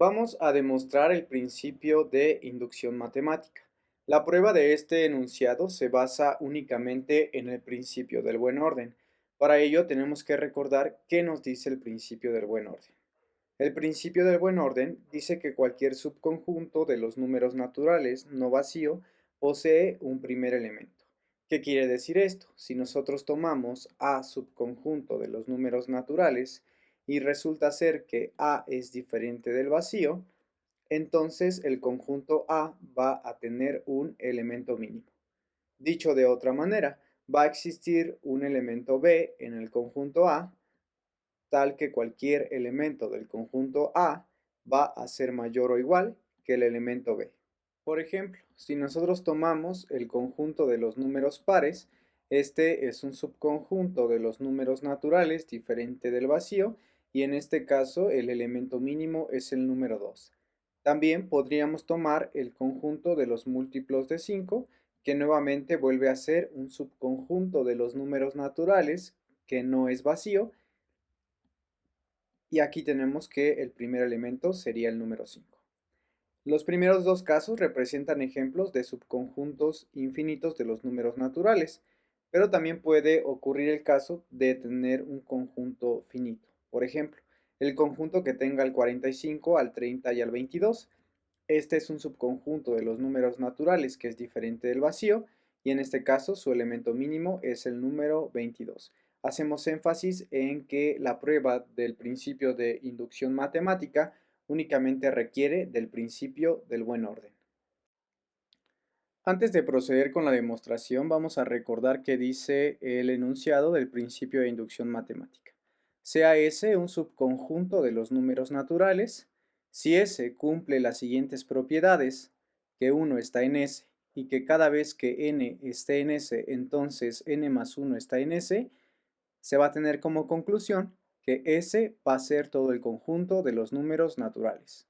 Vamos a demostrar el principio de inducción matemática. La prueba de este enunciado se basa únicamente en el principio del buen orden. Para ello tenemos que recordar qué nos dice el principio del buen orden. El principio del buen orden dice que cualquier subconjunto de los números naturales no vacío posee un primer elemento. ¿Qué quiere decir esto? Si nosotros tomamos A subconjunto de los números naturales y resulta ser que A es diferente del vacío, entonces el conjunto A va a tener un elemento mínimo. Dicho de otra manera, va a existir un elemento B en el conjunto A tal que cualquier elemento del conjunto A va a ser mayor o igual que el elemento B. Por ejemplo, si nosotros tomamos el conjunto de los números pares, este es un subconjunto de los números naturales diferente del vacío y en este caso el elemento mínimo es el número 2. También podríamos tomar el conjunto de los múltiplos de 5, que nuevamente vuelve a ser un subconjunto de los números naturales que no es vacío, y aquí tenemos que el primer elemento sería el número 5. Los primeros dos casos representan ejemplos de subconjuntos infinitos de los números naturales, pero también puede ocurrir el caso de tener un conjunto finito. Por ejemplo, el conjunto que tenga el 45, al 30 y al 22. Este es un subconjunto de los números naturales que es diferente del vacío y en este caso su elemento mínimo es el número 22. Hacemos énfasis en que la prueba del principio de inducción matemática únicamente requiere del principio del buen orden. Antes de proceder con la demostración, vamos a recordar que dice el enunciado del principio de inducción matemática. Sea S un subconjunto de los números naturales, si S cumple las siguientes propiedades, que 1 está en S y que cada vez que n esté en S, entonces n más 1 está en S, se va a tener como conclusión que S va a ser todo el conjunto de los números naturales.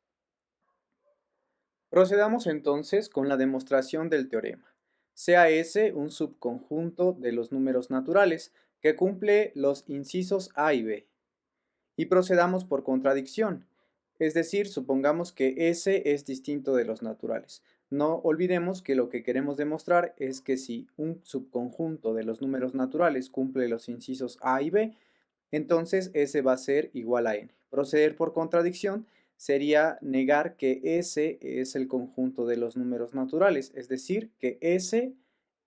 Procedamos entonces con la demostración del teorema. Sea S un subconjunto de los números naturales que cumple los incisos A y B. Y procedamos por contradicción, es decir, supongamos que S es distinto de los naturales. No olvidemos que lo que queremos demostrar es que si un subconjunto de los números naturales cumple los incisos A y B, entonces S va a ser igual a N. Proceder por contradicción sería negar que S es el conjunto de los números naturales, es decir, que S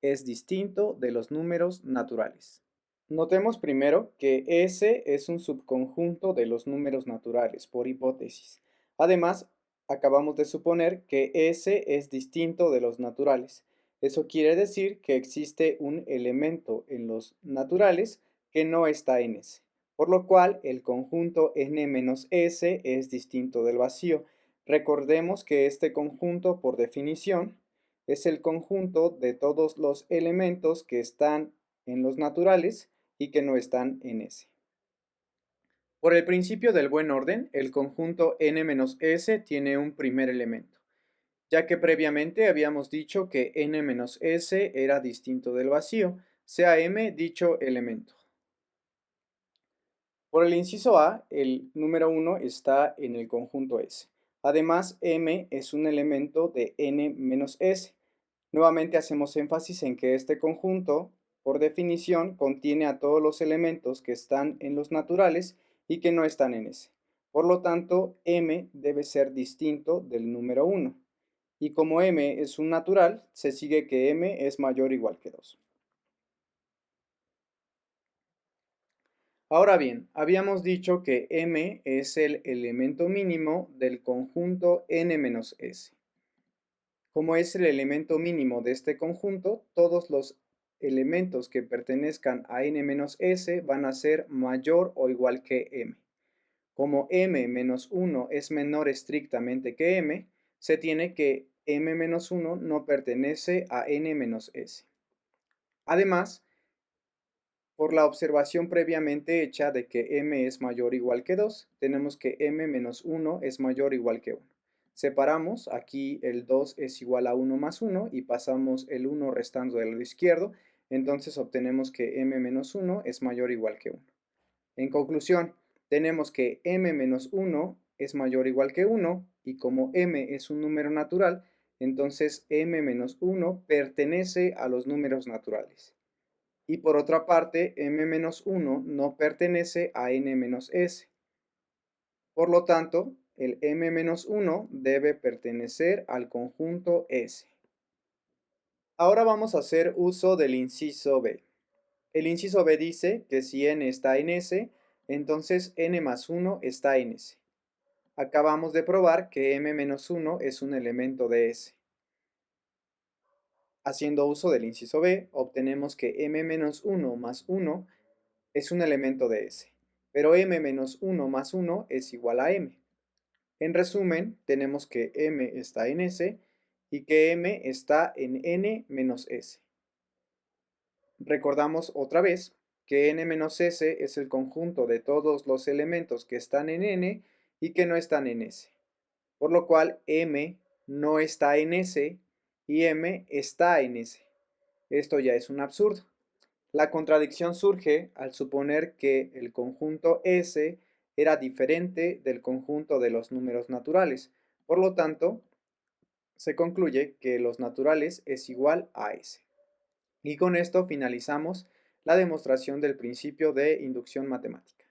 es distinto de los números naturales. Notemos primero que S es un subconjunto de los números naturales, por hipótesis. Además, acabamos de suponer que S es distinto de los naturales. Eso quiere decir que existe un elemento en los naturales que no está en S, por lo cual el conjunto n menos S es distinto del vacío. Recordemos que este conjunto, por definición, es el conjunto de todos los elementos que están en los naturales y que no están en S. Por el principio del buen orden, el conjunto n menos S tiene un primer elemento, ya que previamente habíamos dicho que n menos S era distinto del vacío, sea M dicho elemento. Por el inciso A, el número 1 está en el conjunto S. Además, M es un elemento de n menos S. Nuevamente hacemos énfasis en que este conjunto, por definición, contiene a todos los elementos que están en los naturales y que no están en S. Por lo tanto, M debe ser distinto del número 1. Y como M es un natural, se sigue que M es mayor o igual que 2. Ahora bien, habíamos dicho que M es el elemento mínimo del conjunto n-s. Como es el elemento mínimo de este conjunto, todos los elementos que pertenezcan a n-s van a ser mayor o igual que m. Como m menos 1 es menor estrictamente que m, se tiene que m menos 1 no pertenece a n-s. Además, por la observación previamente hecha de que m es mayor o igual que 2, tenemos que m menos 1 es mayor o igual que 1. Separamos, aquí el 2 es igual a 1 más 1 y pasamos el 1 restando del lado izquierdo, entonces obtenemos que m menos 1 es mayor o igual que 1. En conclusión, tenemos que m menos 1 es mayor o igual que 1 y como m es un número natural, entonces m menos 1 pertenece a los números naturales. Y por otra parte, m menos 1 no pertenece a n menos s. Por lo tanto, el m menos 1 debe pertenecer al conjunto S. Ahora vamos a hacer uso del inciso B. El inciso B dice que si n está en S, entonces n más 1 está en S. Acabamos de probar que m menos 1 es un elemento de S. Haciendo uso del inciso B, obtenemos que m menos 1 más 1 es un elemento de S, pero m menos 1 más 1 es igual a m. En resumen, tenemos que m está en S y que m está en n menos s. Recordamos otra vez que n menos s es el conjunto de todos los elementos que están en n y que no están en s, por lo cual m no está en s y m está en s. Esto ya es un absurdo. La contradicción surge al suponer que el conjunto S era diferente del conjunto de los números naturales. Por lo tanto, se concluye que los naturales es igual a S. Y con esto finalizamos la demostración del principio de inducción matemática.